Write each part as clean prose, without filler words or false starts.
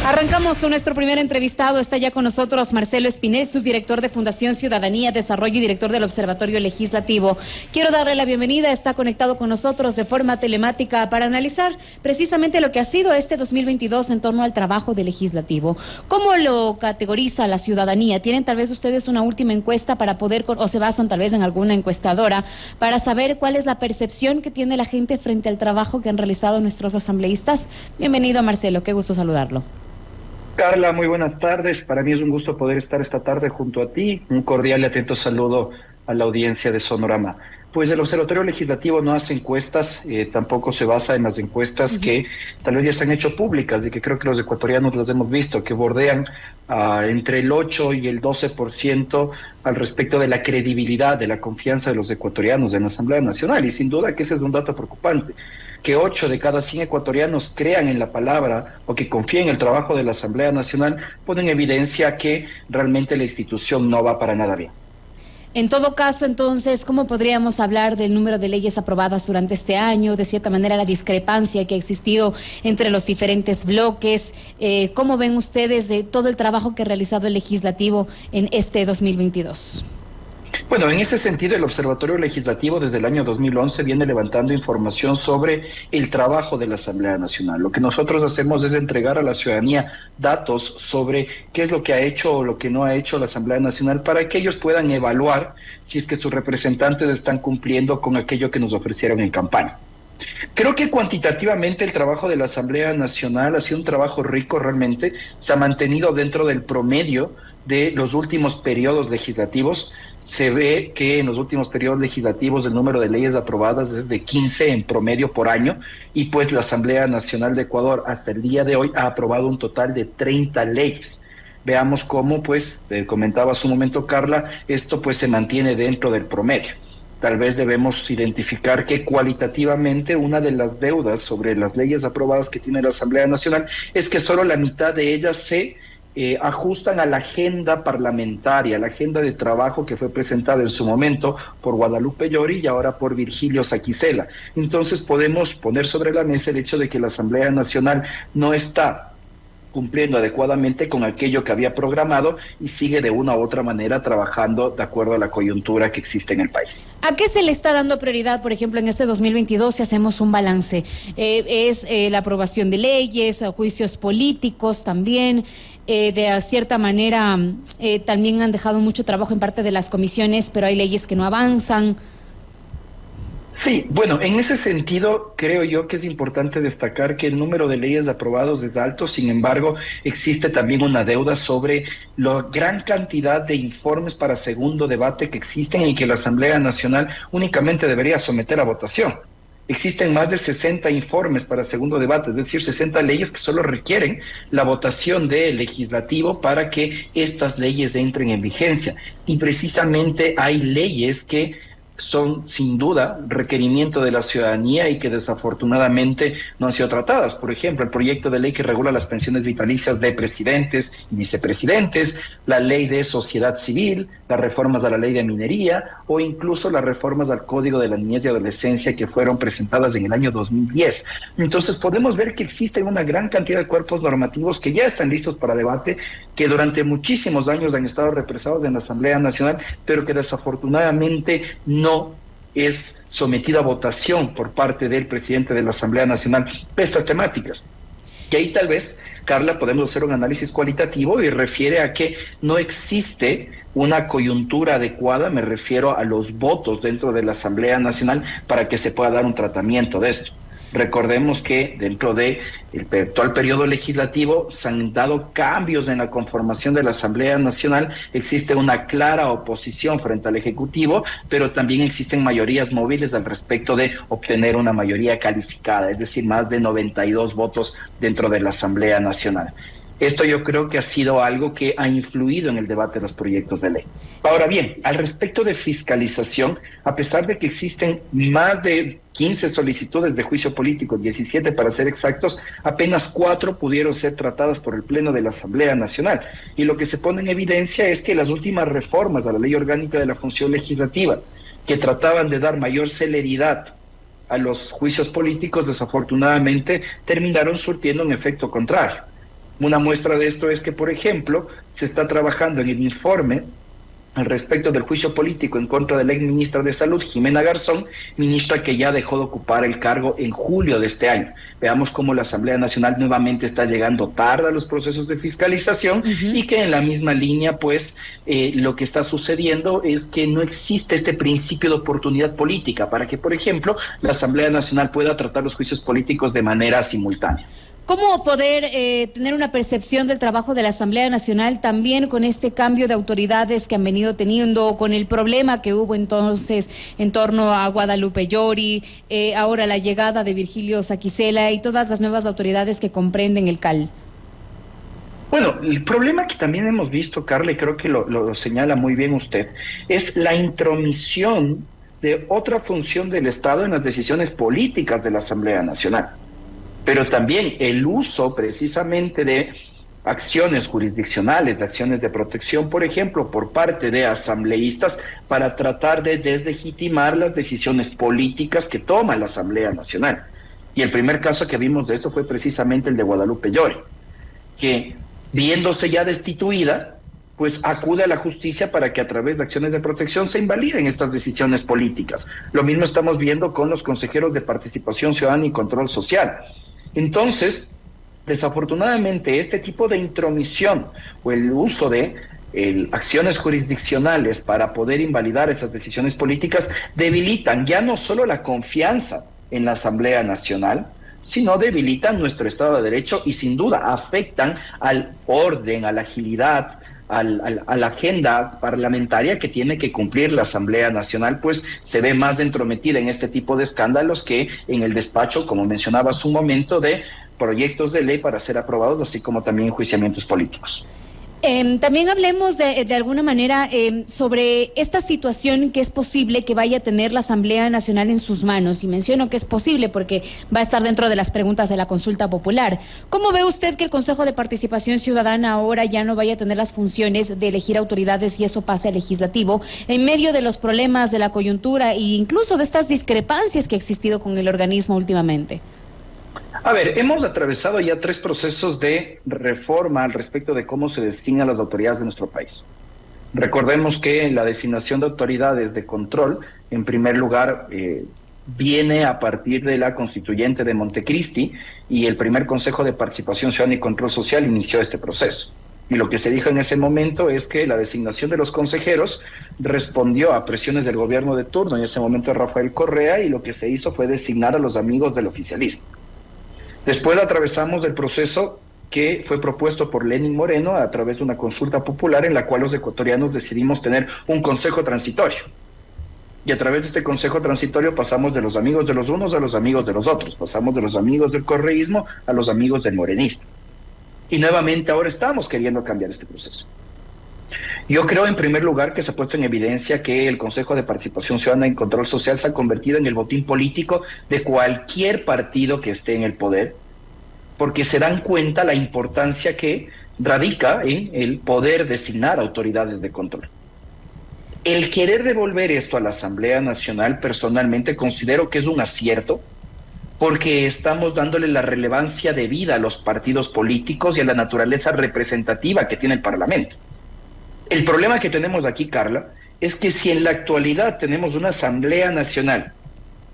Arrancamos con nuestro primer entrevistado. Está ya con nosotros Marcelo Espinel, subdirector de Fundación Ciudadanía, Desarrollo y director del Observatorio Legislativo. Quiero darle la bienvenida. Está conectado con nosotros de forma telemática para analizar precisamente lo que ha sido este 2022 en torno al trabajo del legislativo. ¿Cómo lo categoriza la ciudadanía? ¿Tienen tal vez ustedes una última encuesta para poder, o se basan tal vez en alguna encuestadora, para saber cuál es la percepción que tiene la gente frente al trabajo que han realizado nuestros asambleístas? Bienvenido, Marcelo. Qué gusto saludarlo. Carla, muy buenas tardes. Para mí es un gusto poder estar esta tarde junto a ti. Un cordial y atento saludo a la audiencia de Sonorama. Pues el Observatorio Legislativo no hace encuestas, tampoco se basa en las encuestas que tal vez ya se han hecho públicas y que creo que los ecuatorianos las hemos visto, que bordean entre el 8 y el 12% al respecto de la credibilidad, de la confianza de los ecuatorianos en la Asamblea Nacional. Y sin duda que ese es un dato preocupante. Que 8 de cada 100 ecuatorianos crean en la palabra o que confíen en el trabajo de la Asamblea Nacional pone en evidencia que realmente la institución no va para nada bien. En todo caso, entonces, ¿cómo podríamos hablar del número de leyes aprobadas durante este año? De cierta manera, la discrepancia que ha existido entre los diferentes bloques. ¿Cómo ven ustedes de todo el trabajo que ha realizado el legislativo en este 2022? Bueno, en ese sentido, el Observatorio Legislativo desde el año 2011 viene levantando información sobre el trabajo de la Asamblea Nacional. Lo que nosotros hacemos es entregar a la ciudadanía datos sobre qué es lo que ha hecho o lo que no ha hecho la Asamblea Nacional para que ellos puedan evaluar si es que sus representantes están cumpliendo con aquello que nos ofrecieron en campaña. Creo que cuantitativamente el trabajo de la Asamblea Nacional ha sido un trabajo rico realmente, se ha mantenido dentro del promedio de los últimos periodos legislativos. Se ve que en los últimos periodos legislativos el número de leyes aprobadas es de 15 en promedio por año y pues la Asamblea Nacional de Ecuador hasta el día de hoy ha aprobado un total de 30 leyes. Veamos cómo, pues, comentaba hace un momento Carla, esto pues se mantiene dentro del promedio. Tal vez debemos identificar que cualitativamente una de las deudas sobre las leyes aprobadas que tiene la Asamblea Nacional es que solo la mitad de ellas se ajustan a la agenda parlamentaria, a la agenda de trabajo que fue presentada en su momento por Guadalupe Llori y ahora por Virgilio Saquicela. Entonces podemos poner sobre la mesa el hecho de que la Asamblea Nacional no está cumpliendo adecuadamente con aquello que había programado y sigue de una u otra manera trabajando de acuerdo a la coyuntura que existe en el país. ¿A qué se le está dando prioridad, por ejemplo, en este 2022, si hacemos un balance? ¿Es la aprobación de leyes, juicios políticos también? De cierta manera, también han dejado mucho trabajo en parte de las comisiones, pero hay leyes que no avanzan. Sí, bueno, en ese sentido creo yo que es importante destacar que el número de leyes aprobadas es alto, sin embargo existe también una deuda sobre la gran cantidad de informes para segundo debate que existen y que la Asamblea Nacional únicamente debería someter a votación. Existen más de 60 informes para segundo debate, es decir, 60 leyes que solo requieren la votación del legislativo para que estas leyes entren en vigencia. Y precisamente hay leyes que son sin duda requerimiento de la ciudadanía y que desafortunadamente no han sido tratadas. Por ejemplo, el proyecto de ley que regula las pensiones vitalicias de presidentes y vicepresidentes, la ley de sociedad civil, las reformas a la ley de minería o incluso las reformas al Código de la Niñez y Adolescencia que fueron presentadas en el año 2010. Entonces podemos ver que existen una gran cantidad de cuerpos normativos que ya están listos para debate, que durante muchísimos años han estado represados en la Asamblea Nacional, pero que desafortunadamente no es sometido a votación por parte del presidente de la Asamblea Nacional estas temáticas. Y ahí tal vez, Carla, podemos hacer un análisis cualitativo y refiere a que no existe una coyuntura adecuada, me refiero a los votos dentro de la Asamblea Nacional para que se pueda dar un tratamiento de esto. Recordemos que dentro del actual periodo legislativo se han dado cambios en la conformación de la Asamblea Nacional, existe una clara oposición frente al Ejecutivo, pero también existen mayorías móviles al respecto de obtener una mayoría calificada, es decir, más de 92 votos dentro de la Asamblea Nacional. Esto yo creo que ha sido algo que ha influido en el debate de los proyectos de ley. Ahora bien, al respecto de fiscalización, a pesar de que existen más de 15 solicitudes de juicio político, 17 para ser exactos, apenas 4 pudieron ser tratadas por el Pleno de la Asamblea Nacional. Y lo que se pone en evidencia es que las últimas reformas a la Ley Orgánica de la Función Legislativa, que trataban de dar mayor celeridad a los juicios políticos, desafortunadamente terminaron surtiendo un efecto contrario. Una muestra de esto es que, por ejemplo, se está trabajando en el informe al respecto del juicio político en contra de la ex ministra de Salud, Jimena Garzón, ministra que ya dejó de ocupar el cargo en julio de este año. Veamos cómo la Asamblea Nacional nuevamente está llegando tarde a los procesos de fiscalización y que en la misma línea, pues, lo que está sucediendo es que no existe este principio de oportunidad política para que, por ejemplo, la Asamblea Nacional pueda tratar los juicios políticos de manera simultánea. ¿Cómo poder tener una percepción del trabajo de la Asamblea Nacional también con este cambio de autoridades que han venido teniendo, con el problema que hubo entonces en torno a Guadalupe Llori, ahora la llegada de Virgilio Saquicela y todas las nuevas autoridades que comprenden el CAL? Bueno, el problema que también hemos visto, Carla, y creo que lo señala muy bien usted, es la intromisión de otra función del Estado en las decisiones políticas de la Asamblea Nacional. Pero también el uso precisamente de acciones jurisdiccionales, de acciones de protección, por ejemplo, por parte de asambleístas para tratar de deslegitimar las decisiones políticas que toma la Asamblea Nacional. Y el primer caso que vimos de esto fue precisamente el de Guadalupe Llori, que viéndose ya destituida, pues acude a la justicia para que a través de acciones de protección se invaliden estas decisiones políticas. Lo mismo estamos viendo con los consejeros de Participación Ciudadana y Control Social. Entonces, desafortunadamente, este tipo de intromisión o el uso de acciones jurisdiccionales para poder invalidar esas decisiones políticas debilitan ya no solo la confianza en la Asamblea Nacional, sino debilitan nuestro Estado de Derecho y sin duda afectan al orden, a la agilidad, a la agenda parlamentaria que tiene que cumplir la Asamblea Nacional, pues se ve más entrometida en este tipo de escándalos que en el despacho, como mencionaba hace un momento, de proyectos de ley para ser aprobados, así como también enjuiciamientos políticos. También hablemos de alguna manera sobre esta situación que es posible que vaya a tener la Asamblea Nacional en sus manos. Y menciono que es posible porque va a estar dentro de las preguntas de la consulta popular. ¿Cómo ve usted que el Consejo de Participación Ciudadana ahora ya no vaya a tener las funciones de elegir autoridades y eso pase al legislativo en medio de los problemas de la coyuntura e incluso de estas discrepancias que ha existido con el organismo últimamente? A ver, hemos atravesado ya 3 procesos de reforma al respecto de cómo se designan las autoridades de nuestro país. Recordemos que la designación de autoridades de control, en primer lugar, viene a partir de la constituyente de Montecristi y el primer Consejo de Participación Ciudadana y Control Social inició este proceso. Y lo que se dijo en ese momento es que la designación de los consejeros respondió a presiones del gobierno de turno, en ese momento Rafael Correa, y lo que se hizo fue designar a los amigos del oficialismo. Después atravesamos el proceso que fue propuesto por Lenín Moreno a través de una consulta popular en la cual los ecuatorianos decidimos tener un consejo transitorio. Y a través de este consejo transitorio pasamos de los amigos de los unos a los amigos de los otros, pasamos de los amigos del correísmo a los amigos del morenista. Y nuevamente ahora estamos queriendo cambiar este proceso. Yo creo en primer lugar que se ha puesto en evidencia que el Consejo de Participación Ciudadana y Control Social se ha convertido en el botín político de cualquier partido que esté en el poder, porque se dan cuenta la importancia que radica en el poder designar autoridades de control. El querer devolver esto a la Asamblea Nacional, personalmente considero que es un acierto, porque estamos dándole la relevancia debida a los partidos políticos y a la naturaleza representativa que tiene el Parlamento. El problema que tenemos aquí, Carla, es que si en la actualidad tenemos una Asamblea Nacional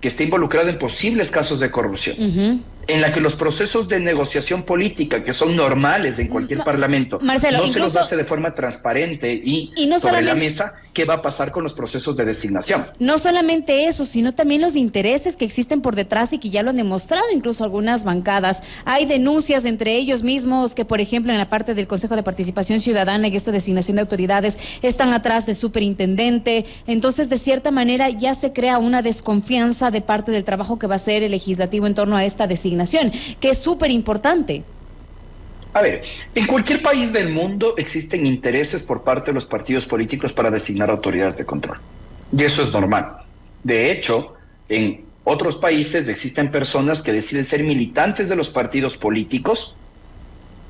que está involucrada en posibles casos de corrupción, en la que los procesos de negociación política, que son normales en cualquier parlamento, Marcelo, no se los hace de forma transparente y no sobre la mesa, ¿qué va a pasar con los procesos de designación? No solamente eso, sino también los intereses que existen por detrás y que ya lo han demostrado incluso algunas bancadas. Hay denuncias entre ellos mismos que, por ejemplo, en la parte del Consejo de Participación Ciudadana y esta designación de autoridades están atrás del superintendente. Entonces, de cierta manera, ya se crea una desconfianza de parte del trabajo que va a hacer el legislativo en torno a esta designación, que es súper importante. A ver, en cualquier país del mundo existen intereses por parte de los partidos políticos para designar autoridades de control. Y eso es normal. De hecho, en otros países existen personas que deciden ser militantes de los partidos políticos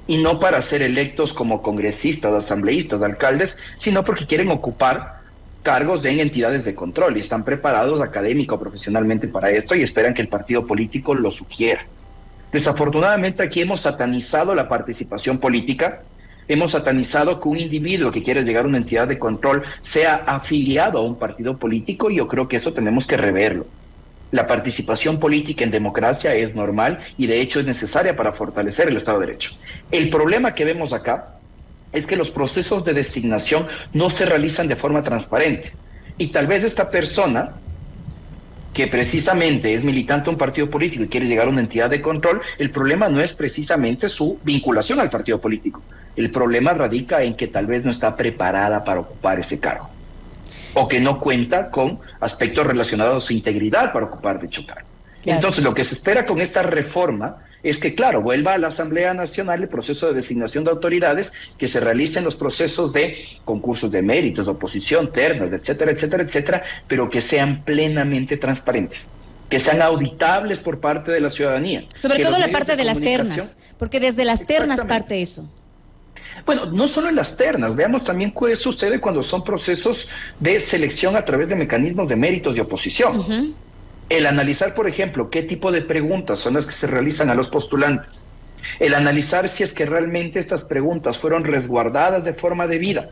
y no para ser electos como congresistas, asambleístas, alcaldes, sino porque quieren ocupar cargos en entidades de control y están preparados académico o profesionalmente para esto y esperan que el partido político lo sugiera. Desafortunadamente aquí hemos satanizado la participación política, hemos satanizado que un individuo que quiere llegar a una entidad de control sea afiliado a un partido político, y yo creo que eso tenemos que reverlo. La participación política en democracia es normal y de hecho es necesaria para fortalecer el Estado de Derecho. El problema que vemos acá es que los procesos de designación no se realizan de forma transparente. Y tal vez esta persona, que precisamente es militante de un partido político y quiere llegar a una entidad de control, el problema no es precisamente su vinculación al partido político. El problema radica en que tal vez no está preparada para ocupar ese cargo, o que no cuenta con aspectos relacionados a su integridad para ocupar dicho cargo. Claro. Entonces, lo que se espera con esta reforma es que, claro, vuelva a la Asamblea Nacional el proceso de designación de autoridades, que se realicen los procesos de concursos de méritos, oposición, ternas, etcétera, etcétera, etcétera, pero que sean plenamente transparentes, que sean auditables por parte de la ciudadanía. Sobre todo la parte de las ternas, porque desde las ternas parte eso. Bueno, no solo en las ternas, veamos también qué sucede cuando son procesos de selección a través de mecanismos de méritos de oposición. El analizar, por ejemplo, qué tipo de preguntas son las que se realizan a los postulantes. El analizar si es que realmente estas preguntas fueron resguardadas de forma debida,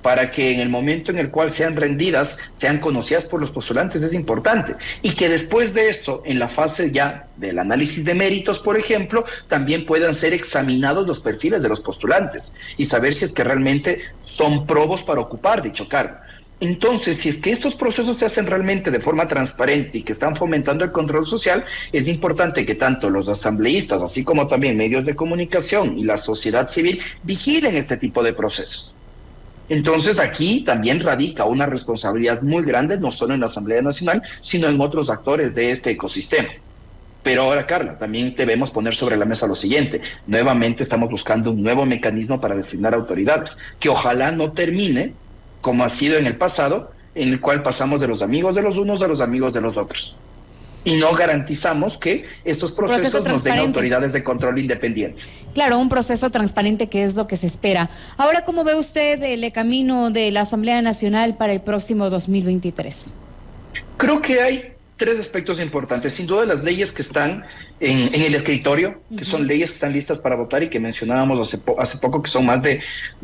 para que en el momento en el cual sean rendidas, sean conocidas por los postulantes, es importante. Y que después de esto, en la fase ya del análisis de méritos, por ejemplo, también puedan ser examinados los perfiles de los postulantes y saber si es que realmente son probos para ocupar dicho cargo. Entonces, si es que estos procesos se hacen realmente de forma transparente y que están fomentando el control social, es importante que tanto los asambleístas, así como también medios de comunicación y la sociedad civil, vigilen este tipo de procesos. Entonces, aquí también radica una responsabilidad muy grande, no solo en la Asamblea Nacional, sino en otros actores de este ecosistema. Pero ahora, Carla, también debemos poner sobre la mesa lo siguiente. Nuevamente estamos buscando un nuevo mecanismo para designar autoridades, que ojalá no termine como ha sido en el pasado, en el cual pasamos de los amigos de los unos a los amigos de los otros. Y no garantizamos que estos procesos nos den autoridades de control independientes. Claro, un proceso transparente, que es lo que se espera. Ahora, ¿cómo ve usted el camino de la Asamblea Nacional para el próximo 2023? Creo que hay tres aspectos importantes. Sin duda, las leyes que están en el escritorio, que son leyes que están listas para votar y que mencionábamos hace poco, que son más de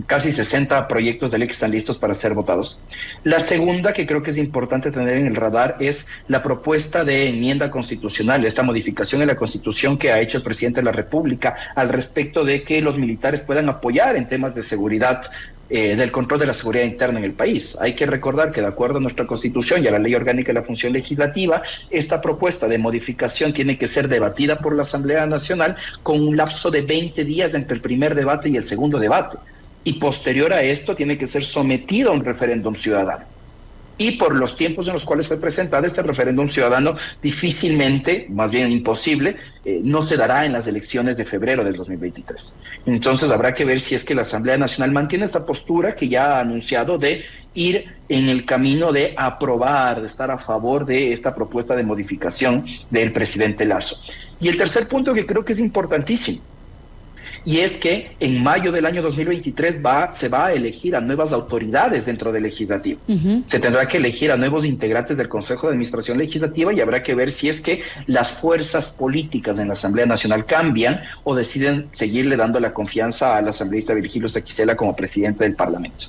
casi 60 proyectos de ley que están listos para ser votados. La segunda, que creo que es importante tener en el radar, es la propuesta de enmienda constitucional, esta modificación en la Constitución que ha hecho el presidente de la República al respecto de que los militares puedan apoyar en temas de seguridad, del control de la seguridad interna en el país. Hay que recordar que, de acuerdo a nuestra Constitución y a la Ley Orgánica de la Función Legislativa, esta propuesta de modificación tiene que ser debatida por la Asamblea Nacional con un lapso de 20 días entre el primer debate y el segundo debate. Y posterior a esto tiene que ser sometido a un referéndum ciudadano. Y por los tiempos en los cuales fue presentada este referéndum ciudadano, difícilmente, más bien imposible, no se dará en las elecciones de febrero del 2023. Entonces habrá que ver si es que la Asamblea Nacional mantiene esta postura que ya ha anunciado de ir en el camino de aprobar, de estar a favor de esta propuesta de modificación del presidente Lasso. Y el tercer punto, que creo que es importantísimo, y es que en mayo del año 2023 se va a elegir a nuevas autoridades dentro del legislativo. Se tendrá que elegir a nuevos integrantes del Consejo de Administración Legislativa y habrá que ver si es que las fuerzas políticas en la Asamblea Nacional cambian o deciden seguirle dando la confianza al asambleísta Virgilio Saquicela como presidente del Parlamento.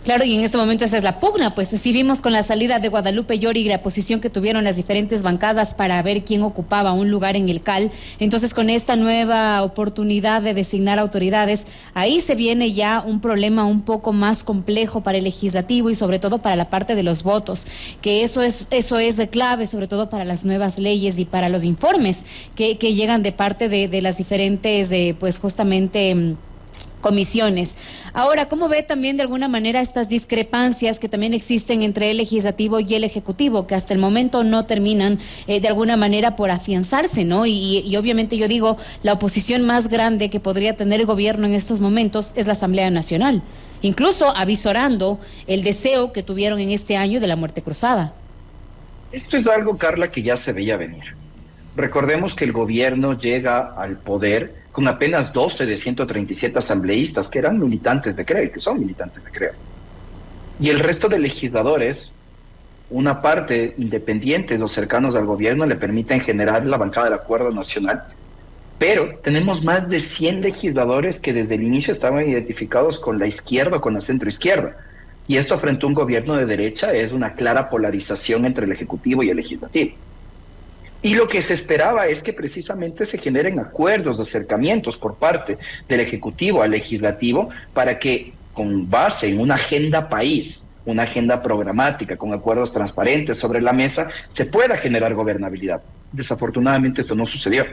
Claro, y en este momento esa es la pugna, pues si vimos con la salida de Guadalupe Llori y la posición que tuvieron las diferentes bancadas para ver quién ocupaba un lugar en el CAL, entonces con esta nueva oportunidad de designar autoridades, ahí se viene ya un problema un poco más complejo para el legislativo y sobre todo para la parte de los votos, que eso es de clave, sobre todo para las nuevas leyes y para los informes que llegan de parte de las diferentes, pues justamente comisiones. Ahora, ¿cómo ve también de alguna manera estas discrepancias que también existen entre el legislativo y el ejecutivo, que hasta el momento no terminan de alguna manera por afianzarse, ¿no? Y obviamente yo digo, la oposición más grande que podría tener el gobierno en estos momentos es la Asamblea Nacional, incluso avisorando el deseo que tuvieron en este año de la muerte cruzada. Esto es algo, Carla, que ya se veía venir. Recordemos que el gobierno llega al poder con apenas 12 de 137 asambleístas que eran militantes de CREA, que son militantes de CREA. Y el resto de legisladores, una parte independientes o cercanos al gobierno, le permiten generar la bancada del Acuerdo Nacional, pero tenemos más de 100 legisladores que desde el inicio estaban identificados con la izquierda o con la centroizquierda. Y esto frente a un gobierno de derecha es una clara polarización entre el Ejecutivo y el Legislativo. Y lo que se esperaba es que precisamente se generen acuerdos, acercamientos por parte del Ejecutivo al Legislativo para que, con base en una agenda país, una agenda programática, con acuerdos transparentes sobre la mesa, se pueda generar gobernabilidad. Desafortunadamente esto no sucedió.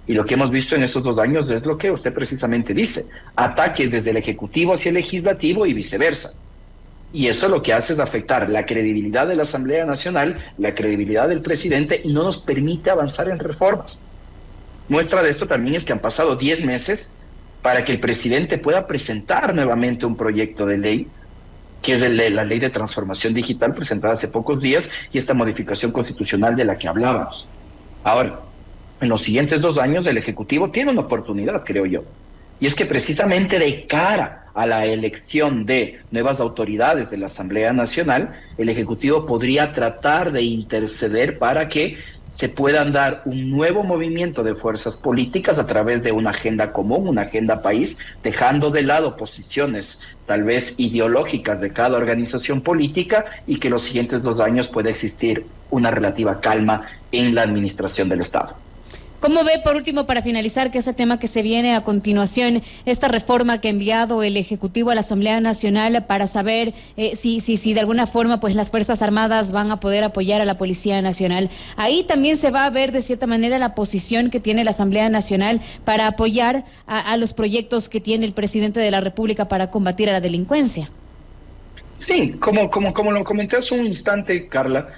Y lo que hemos visto en estos 2 años es lo que usted precisamente dice, ataques desde el Ejecutivo hacia el Legislativo y viceversa. Y eso lo que hace es afectar la credibilidad de la Asamblea Nacional, la credibilidad del presidente y no nos permite avanzar en reformas. Muestra de esto también es que han pasado 10 meses para que el presidente pueda presentar nuevamente un proyecto de ley, que es la ley de transformación digital presentada hace pocos días y esta modificación constitucional de la que hablábamos. Ahora, en los siguientes 2 años el Ejecutivo tiene una oportunidad, creo yo, y es que precisamente de cara a la elección de nuevas autoridades de la Asamblea Nacional, el Ejecutivo podría tratar de interceder para que se puedan dar un nuevo movimiento de fuerzas políticas a través de una agenda común, una agenda país, dejando de lado posiciones tal vez ideológicas de cada organización política y que los siguientes 2 años pueda existir una relativa calma en la administración del Estado. ¿Cómo ve, por último, para finalizar, que es el tema que se viene a continuación, esta reforma que ha enviado el Ejecutivo a la Asamblea Nacional para saber si de alguna forma pues las Fuerzas Armadas van a poder apoyar a la Policía Nacional? Ahí también se va a ver de cierta manera la posición que tiene la Asamblea Nacional para apoyar a los proyectos que tiene el presidente de la República para combatir a la delincuencia. Sí, como lo comenté hace un instante, Carla,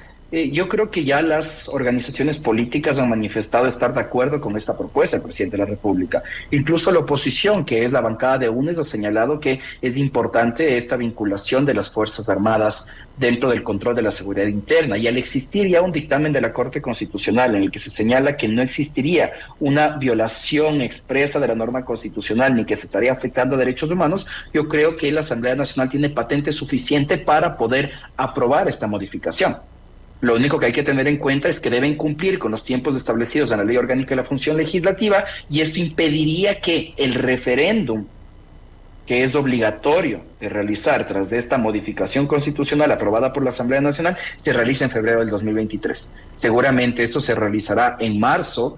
yo creo que ya las organizaciones políticas han manifestado estar de acuerdo con esta propuesta del presidente de la República. Incluso la oposición, que es la bancada de UNES, ha señalado que es importante esta vinculación de las Fuerzas Armadas dentro del control de la seguridad interna. Y al existir ya un dictamen de la Corte Constitucional en el que se señala que no existiría una violación expresa de la norma constitucional ni que se estaría afectando a derechos humanos, yo creo que la Asamblea Nacional tiene patente suficiente para poder aprobar esta modificación. Lo único que hay que tener en cuenta es que deben cumplir con los tiempos establecidos en la Ley Orgánica de la Función Legislativa y esto impediría que el referéndum, que es obligatorio de realizar tras de esta modificación constitucional aprobada por la Asamblea Nacional, se realice en febrero del 2023. Seguramente esto se realizará en marzo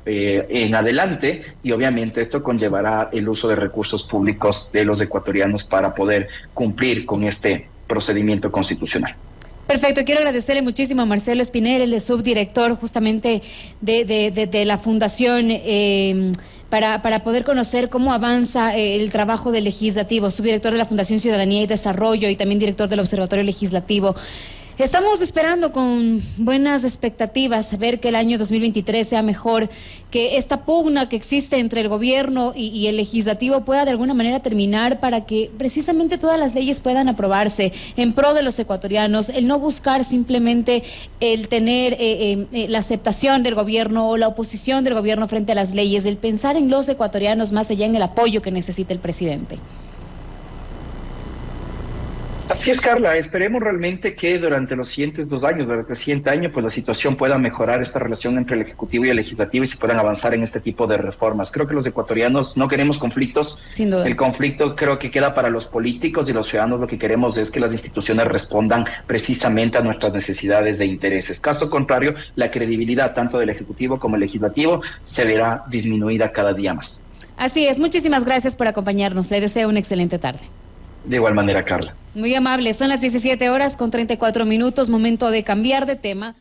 en adelante y obviamente esto conllevará el uso de recursos públicos de los ecuatorianos para poder cumplir con este procedimiento constitucional. Perfecto, quiero agradecerle muchísimo a Marcelo Espinel, el subdirector justamente de la Fundación, para poder conocer cómo avanza el trabajo del Legislativo, subdirector de la Fundación Ciudadanía y Desarrollo y también director del Observatorio Legislativo. Estamos esperando con buenas expectativas ver que el año 2023 sea mejor, que esta pugna que existe entre el gobierno y el legislativo pueda de alguna manera terminar para que precisamente todas las leyes puedan aprobarse en pro de los ecuatorianos, el no buscar simplemente el tener la aceptación del gobierno o la oposición del gobierno frente a las leyes, el pensar en los ecuatorianos más allá en el apoyo que necesita el presidente. Así es, Carla. Esperemos realmente que durante los siguientes 2 años, durante el siguiente año, pues la situación pueda mejorar esta relación entre el Ejecutivo y el Legislativo y se puedan avanzar en este tipo de reformas. Creo que los ecuatorianos no queremos conflictos. Sin duda. El conflicto creo que queda para los políticos y los ciudadanos. Lo que queremos es que las instituciones respondan precisamente a nuestras necesidades e intereses. Caso contrario, la credibilidad tanto del Ejecutivo como el Legislativo se verá disminuida cada día más. Así es. Muchísimas gracias por acompañarnos. Le deseo una excelente tarde. De igual manera, Carla. Muy amable. Son las 17 horas con 34 minutos. Momento de cambiar de tema.